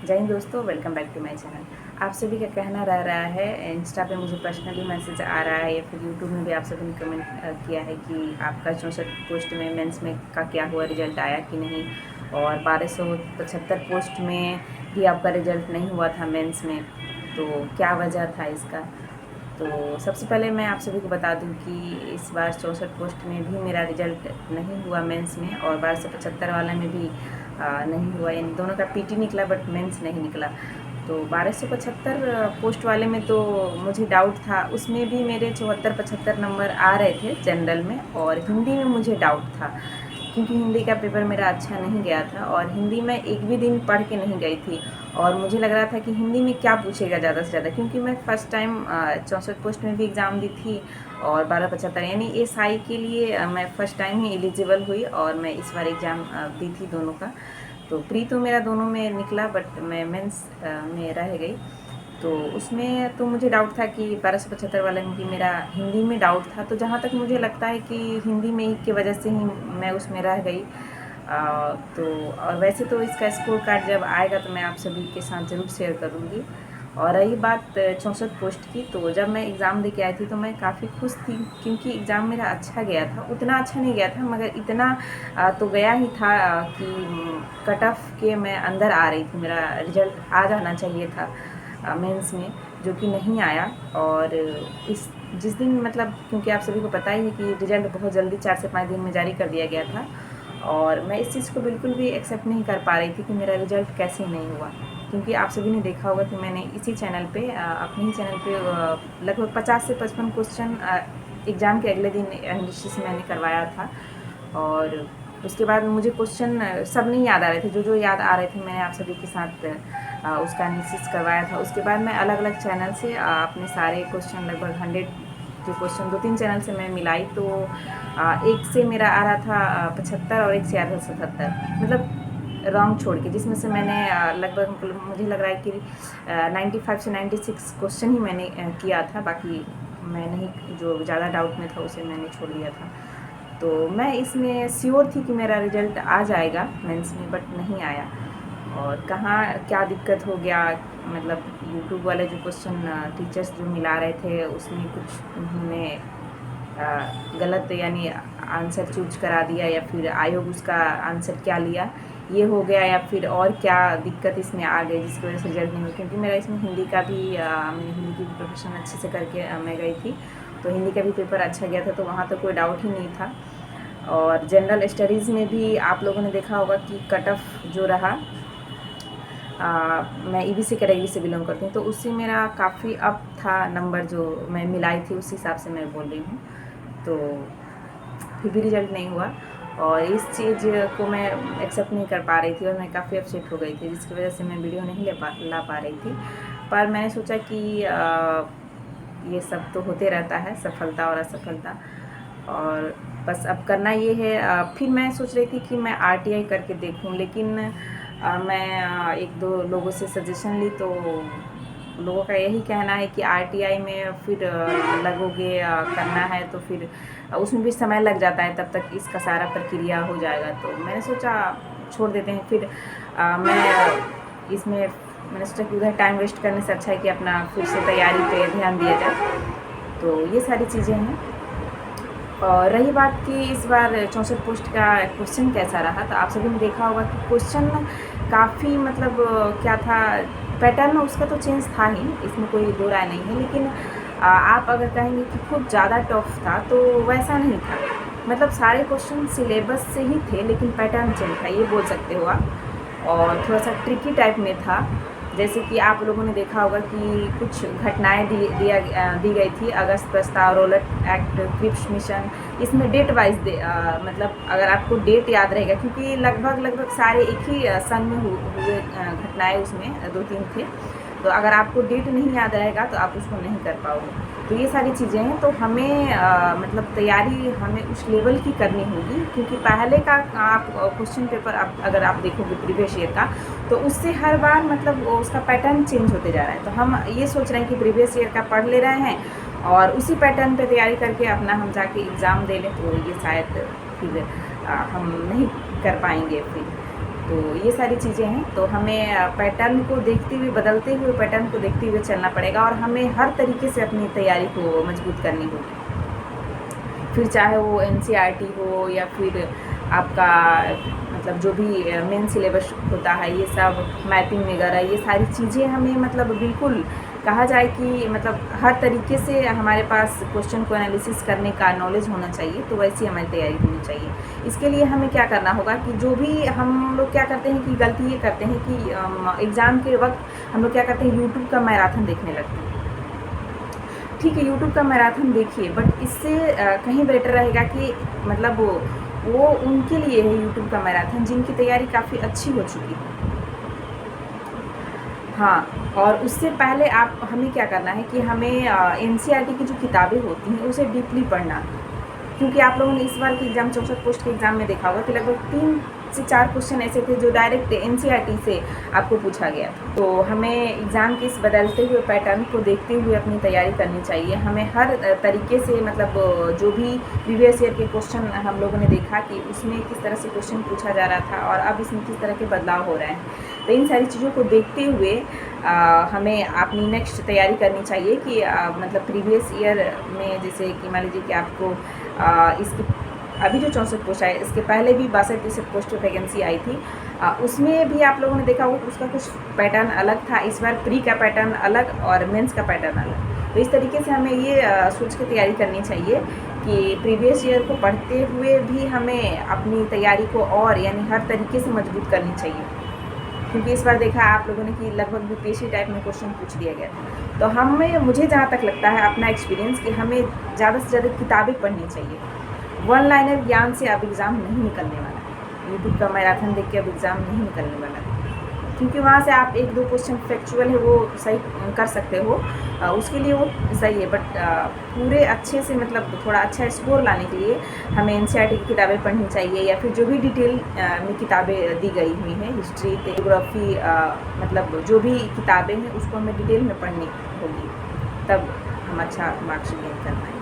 जय हिंद दोस्तों, welcome back to my channel. आप सभी का कहना रह रहा है, इंस्टा पे मुझे पर्सनली मैसेज आ रहा है या फिर यूट्यूब में भी आप सभी ने कमेंट किया है कि आपका 64 पोस्ट में मेंस में का क्या हुआ, रिजल्ट आया कि नहीं। और 1275 पोस्ट में भी आपका रिजल्ट नहीं हुआ था मेंस में, तो क्या वजह था इसका। तो सबसे पहले मैं आप सभी को बता दूं कि इस बार 64 पोस्ट में भी मेरा रिजल्ट नहीं हुआ मेंस में, और 1275 वाला में भी नहीं हुआ। इन दोनों का पीटी निकला बट मेंस नहीं निकला। तो 1275 पोस्ट वाले में तो मुझे डाउट था, उसमें भी मेरे 74-75 नंबर आ रहे थे जनरल में, और हिंदी में मुझे डाउट था क्योंकि हिंदी का पेपर मेरा अच्छा नहीं गया था और हिंदी में एक भी दिन पढ़ के नहीं गई थी। और मुझे लग रहा था कि हिंदी में क्या पूछेगा ज़्यादा से ज़्यादा, क्योंकि मैं फ़र्स्ट टाइम 64 पोस्ट में भी एग्ज़ाम दी थी और 1275 यानी एसआई के लिए मैं फ़र्स्ट टाइम ही एलिजिबल हुई, और मैं इस बार एग्ज़ाम दी थी दोनों का। तो प्री तो मेरा दोनों में निकला बट मैं मेंस में रह गई। तो उसमें तो मुझे डाउट था कि 1275 वाले में भी मेरा हिंदी में डाउट था। तो जहाँ तक मुझे लगता है कि हिंदी में ही की वजह से ही मैं उसमें रह गई। तो और वैसे तो इसका स्कोर कार्ड जब आएगा तो मैं आप सभी के साथ ज़रूर शेयर करूँगी। और रही बात 64 पोस्ट की, तो जब मैं एग्ज़ाम दे के आई थी तो मैं काफ़ी खुश थी क्योंकि एग्ज़ाम मेरा अच्छा गया था। उतना अच्छा नहीं गया था मगर इतना तो गया ही था कि कट ऑफ के मैं अंदर आ रही थी। मेरा रिजल्ट आ जाना चाहिए था मेंस में, जो कि नहीं आया। और इस जिस दिन मतलब क्योंकि आप सभी को पता ही है कि रिजल्ट बहुत जल्दी 4 से 5 दिन में जारी कर दिया गया था, और मैं इस चीज़ को बिल्कुल भी एक्सेप्ट नहीं कर पा रही थी कि मेरा रिजल्ट कैसे नहीं हुआ। क्योंकि आप सभी ने देखा होगा कि मैंने इसी चैनल पे अपने ही चैनल पे लगभग 50 से 55 क्वेश्चन एग्ज़ाम के अगले दिन एनालिसिस मैंने करवाया था। और उसके बाद मुझे क्वेश्चन सब नहीं याद आ रहे थे, जो याद आ रहे थे मैंने आप सभी के साथ उसका एनालिसिस करवाया था। उसके बाद मैं अलग अलग चैनल से अपने सारे क्वेश्चन लगभग 100 जो क्वेश्चन 2-3 चैनल से मैं मिलाई, तो एक से मेरा आ रहा था 75 और एक से आ रहा था 77, मतलब रॉन्ग छोड़ के, जिसमें से मैंने लगभग मुझे लग रहा है कि 95 से 96 क्वेश्चन ही मैंने किया था। बाकी मैं नहीं, जो ज़्यादा डाउट में था उसे मैंने छोड़ दिया था। तो मैं इसमें श्योर थी कि मेरा रिजल्ट आ जाएगा मेंस में, बट नहीं आया। और कहाँ क्या दिक्कत हो गया, मतलब यूट्यूब वाले जो क्वेश्चन टीचर्स जो मिला रहे थे उसमें कुछ उन्होंने गलत यानी आंसर चूज करा दिया, या फिर आयोग उसका आंसर क्या लिया ये हो गया, या फिर और क्या दिक्कत इसमें आ गई जिसकी वजह से रिजल्ट नहीं हुआ। क्योंकि मेरा इसमें हिंदी का भी मैंने हिंदी की प्रिपरेशन अच्छे से करके मैं गई थी, तो हिंदी का भी पेपर अच्छा गया था, तो वहाँ तो कोई डाउट ही नहीं था। और जनरल स्टडीज़ में भी आप लोगों ने देखा होगा कि कट ऑफ जो रहा, मैं ईबीसी कैटेगरी से बिलोंग करती हूँ, तो उससे मेरा काफ़ी अप था नंबर, जो मैं मिलाई थी उस हिसाब से मैं बोल रही हूँ। तो फिर भी रिजल्ट नहीं हुआ, और इस चीज़ को मैं एक्सेप्ट नहीं कर पा रही थी और मैं काफ़ी अपसेट हो गई थी, जिसकी वजह से मैं वीडियो नहीं ला पा रही थी। पर मैंने सोचा कि ये सब तो होते रहता है, सफलता और असफलता, और बस अब करना ये है। फिर मैं सोच रही थी कि मैं आरटीआई करके देखूं, लेकिन मैं एक दो लोगों से सजेशन ली, तो लोगों का यही कहना है कि आरटीआई में फिर लगोगे करना है तो फिर उसमें भी समय लग जाता है, तब तक इसका सारा प्रक्रिया हो जाएगा। तो मैंने सोचा छोड़ देते हैं। फिर मैं इसमें मैंने सोचा कि उधर टाइम वेस्ट करने से अच्छा है कि अपना फिर से तैयारी पे ध्यान दिया जाए। तो ये सारी चीज़ें हैं। और रही बात कि इस बार 64 पोस्ट का क्वेश्चन कैसा रहा, तो आप सभी ने देखा होगा कि क्वेश्चन काफ़ी मतलब क्या था, पैटर्न उसका तो चेंज था ही, इसमें कोई दो राय नहीं है। लेकिन आप अगर कहेंगे कि खूब ज़्यादा टफ था, तो वैसा नहीं था। मतलब सारे क्वेश्चन सिलेबस से ही थे, लेकिन पैटर्न चेंज था, ये बोल सकते हो आप। और थोड़ा सा ट्रिकी टाइप में था, जैसे कि आप लोगों ने देखा होगा कि कुछ घटनाएं दी गई थी, अगस्त प्रस्ताव, रोलट एक्ट, क्रिप्स मिशन। इसमें डेट वाइज मतलब अगर आपको डेट याद रहेगा, क्योंकि लगभग सारे एक ही सन में हुए घटनाएं, उसमें 2-3 थे, तो अगर आपको डेट नहीं याद रहेगा तो आप उसको नहीं कर पाओगे। तो ये सारी चीज़ें हैं, तो हमें मतलब तैयारी हमें उस लेवल की करनी होगी, क्योंकि पहले का आप क्वेश्चन पेपर अगर आप देखोगे प्रीवियस ईयर का, तो उससे हर बार मतलब उसका पैटर्न चेंज होते जा रहा है। तो हम ये सोच रहे हैं कि प्रीवियस ईयर का पढ़ ले रहे हैं और उसी पैटर्न पे तैयारी करके अपना हम जाके एग्ज़ाम दे लें, तो ये शायद फिर हम नहीं कर पाएंगे फिर। तो ये सारी चीज़ें हैं। तो हमें पैटर्न को देखते हुए, बदलते हुए पैटर्न को देखते हुए चलना पड़ेगा और हमें हर तरीके से अपनी तैयारी को मजबूत करनी होगी। फिर चाहे वो एनसीईआरटी हो या फिर आपका मतलब जो भी मेन सिलेबस होता है, ये सब मैपिंग वगैरह, ये सारी चीज़ें हमें मतलब बिल्कुल कहा जाए कि मतलब हर तरीके से हमारे पास क्वेश्चन को एनालिसिस करने का नॉलेज होना चाहिए। तो वैसी हमारी तैयारी होनी चाहिए। इसके लिए हमें क्या करना होगा कि जो भी हम लोग क्या करते हैं कि गलती ये करते हैं कि एग्ज़ाम के वक्त हम लोग क्या करते हैं, यूट्यूब का मैराथन देखने लगते हैं। ठीक है, यूट्यूब का मैराथन देखिए, बट इससे कहीं बेटर रहेगा कि मतलब वो उनके लिए है यूट्यूब का मैराथन जिनकी तैयारी काफ़ी अच्छी हो चुकी है। हाँ, और उससे पहले हमें क्या करना है कि हमें एनसीईआरटी की जो किताबें होती हैं उसे डीपली पढ़ना है। क्योंकि आप लोगों ने इस बार के एग्ज़ाम 64 पोस्ट के एग्ज़ाम में देखा होगा कि लगभग 3 से 4 क्वेश्चन ऐसे थे जो डायरेक्ट एनसीईआरटी से आपको पूछा गया। तो हमें एग्ज़ाम के इस बदलते हुए पैटर्न को देखते हुए अपनी तैयारी करनी चाहिए। हमें हर तरीके से मतलब जो भी प्रीवियस ईयर के क्वेश्चन हम लोगों ने देखा कि उसमें किस तरह से क्वेश्चन पूछा जा रहा था और अब इसमें किस तरह के बदलाव हो रहे हैं। तो इन सारी चीज़ों को देखते हुए हमें अपनी नेक्स्ट तैयारी करनी चाहिए कि मतलब प्रीवियस ईयर में जैसे कि मान लीजिए कि आपको इसकी अभी जो 64 पोस्ट आए, इसके पहले भी 62-63 पोस्ट वैकेंसी आई थी। उसमें भी आप लोगों ने देखा होगा उसका कुछ पैटर्न अलग था। इस बार प्री का पैटर्न अलग और मेंस का पैटर्न अलग। तो इस तरीके से हमें ये सोच के तैयारी करनी चाहिए कि प्रीवियस ईयर को पढ़ते हुए भी हमें अपनी तैयारी को और यानी हर तरीके से मजबूत करनी चाहिए। क्योंकि इस बार देखा आप लोगों ने कि लगभग बीपीएससी टाइप में क्वेश्चन पूछ दिया गया था। तो हमें, मुझे जहाँ तक लगता है अपना एक्सपीरियंस, कि हमें ज़्यादा से ज़्यादा किताबें पढ़नी चाहिए। वन लाइनर ज्ञान से अब एग्ज़ाम नहीं निकलने वाला है। यूट्यूब का मैराथन देख के अब एग्ज़ाम नहीं निकलने वाला है, क्योंकि वहाँ से आप 1-2 क्वेश्चन फैक्चुअल है वो सही कर सकते हो, उसके लिए वो सही है। बट पूरे अच्छे से मतलब थोड़ा अच्छा स्कोर लाने के लिए हमें एनसीईआरटी की किताबें पढ़नी चाहिए या फिर जो भी डिटेल में किताबें दी गई हुई हैं, हिस्ट्री, ज्योग्राफी, मतलब जो भी किताबें हैं उसको हमें डिटेल में पढ़नी होगी, तब हम अच्छा मार्क्स गेन कर पाएंगे।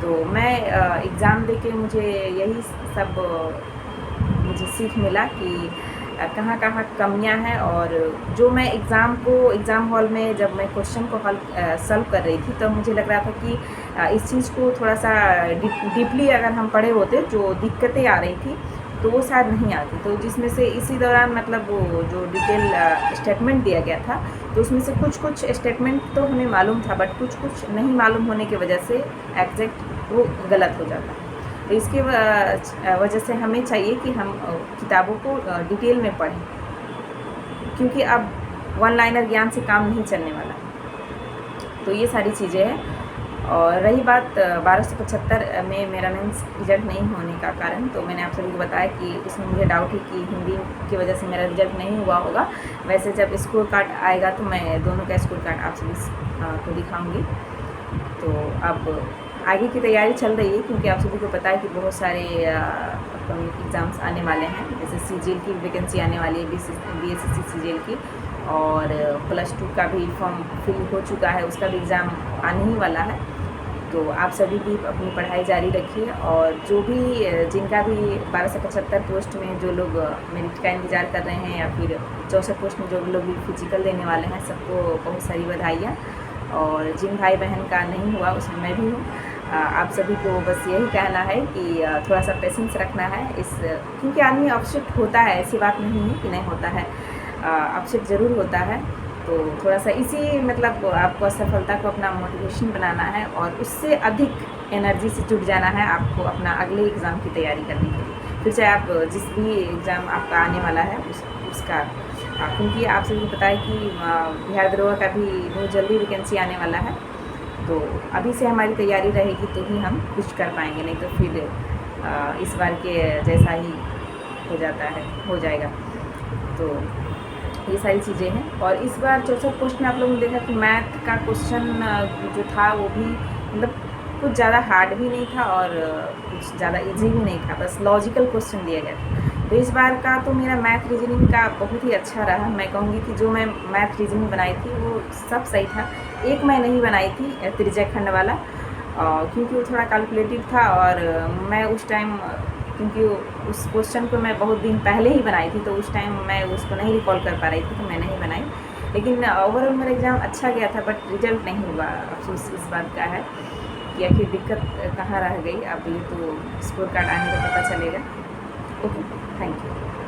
तो मैं एग्ज़ाम देके मुझे यही सब मुझे सीख मिला कि कहाँ कहाँ कमियाँ हैं। और जो मैं एग्ज़ाम हॉल में जब मैं क्वेश्चन को सॉल्व कर रही थी, तो मुझे लग रहा था कि इस चीज़ को थोड़ा सा डीपली अगर हम पढ़े होते, जो दिक्कतें आ रही थी तो वो शायद नहीं आती। तो जिसमें से इसी दौरान मतलब वो जो डिटेल स्टेटमेंट दिया गया था, तो उसमें से कुछ स्टेटमेंट तो हमें मालूम था, बट कुछ नहीं मालूम होने की वजह से एग्जैक्ट वो गलत हो जाता। तो इसके वजह से हमें चाहिए कि हम किताबों को डिटेल में पढ़ें, क्योंकि अब वन लाइनर ज्ञान से काम नहीं चलने वाला। तो ये सारी चीज़ें हैं। और रही बात 1275 में मेरा मेंस रिजल्ट नहीं होने का कारण, तो मैंने आप सभी को बताया कि उसमें मुझे डाउट है कि हिंदी की वजह से मेरा रिजल्ट नहीं हुआ होगा। वैसे जब स्कोर कार्ड आएगा तो मैं दोनों का स्कोर कार्ड आप सभी को दिखाऊँगी। तो अब आगे की तैयारी चल रही है, क्योंकि आप सभी को पता है कि बहुत सारे अपकमिंग एग्ज़ाम्स आने वाले हैं। जैसे सीजीएल की वैकेंसी आने वाली है, बीएसएससी सीजीएल की, और +2 का भी फॉर्म फिल हो चुका है, उसका भी एग्ज़ाम आने ही वाला है। तो आप सभी भी अपनी पढ़ाई जारी रखिए। और जो भी जिनका भी 1275 पोस्ट में जो लोग मेरिट का इंतज़ार कर रहे हैं, या फिर 64 पोस्ट में जो लोग भी फिजिकल देने वाले हैं, सबको बहुत सारी बधाइयाँ। और जिन भाई बहन का नहीं हुआ उसमें मैं भी हूँ। आप सभी को बस यही कहना है कि थोड़ा सा पेशेंस रखना है, क्योंकि आदमी अपसेट होता है, ऐसी बात नहीं है कि नहीं होता है, अपसेट ज़रूर होता है। तो थोड़ा सा इसी मतलब आपको असफलता को अपना मोटिवेशन बनाना है और उससे अधिक एनर्जी से जुट जाना है आपको अपना अगले एग्ज़ाम की तैयारी करने के लिए। फिर चाहे आप जिस भी एग्ज़ाम आपका आने वाला है उसका, क्योंकि आप सभी को पता है कि बिहार दरोगा का भी बहुत जल्दी वैकेंसी आने वाला है। तो अभी से हमारी तैयारी रहेगी तो ही हम कुछ कर पाएंगे, नहीं तो फिर इस बार के जैसा ही हो जाएगा। तो ये सारी चीज़ें हैं। और इस बार 64 पोस्ट में आप लोगों ने देखा कि मैथ का क्वेश्चन जो था वो भी मतलब कुछ ज़्यादा हार्ड भी नहीं था और कुछ ज़्यादा इजी भी नहीं था, बस लॉजिकल क्वेश्चन दिया गया था। तो इस बार का तो मेरा मैथ रीजनिंग का बहुत ही अच्छा रहा। मैं कहूँगी कि जो मैं मैथ रीजनिंग बनाई थी वो सब सही था। एक मैं नहीं बनाई थी त्रिज्या खंड वाला, क्योंकि वो थोड़ा कैलकुलेटिव था और मैं उस टाइम क्योंकि उस क्वेश्चन को मैं बहुत दिन पहले ही बनाई थी, तो उस टाइम मैं उसको नहीं रिकॉल कर पा रही थी, तो मैं नहीं बनाई। लेकिन ओवरऑल मेरा एग्ज़ाम अच्छा गया था, बट रिजल्ट नहीं हुआ। अफसोस इस बात का है कि आखिर दिक्कत कहाँ रह गई। अब ये तो स्कोर कार्ड आने का पता चलेगा। Okay, thank you.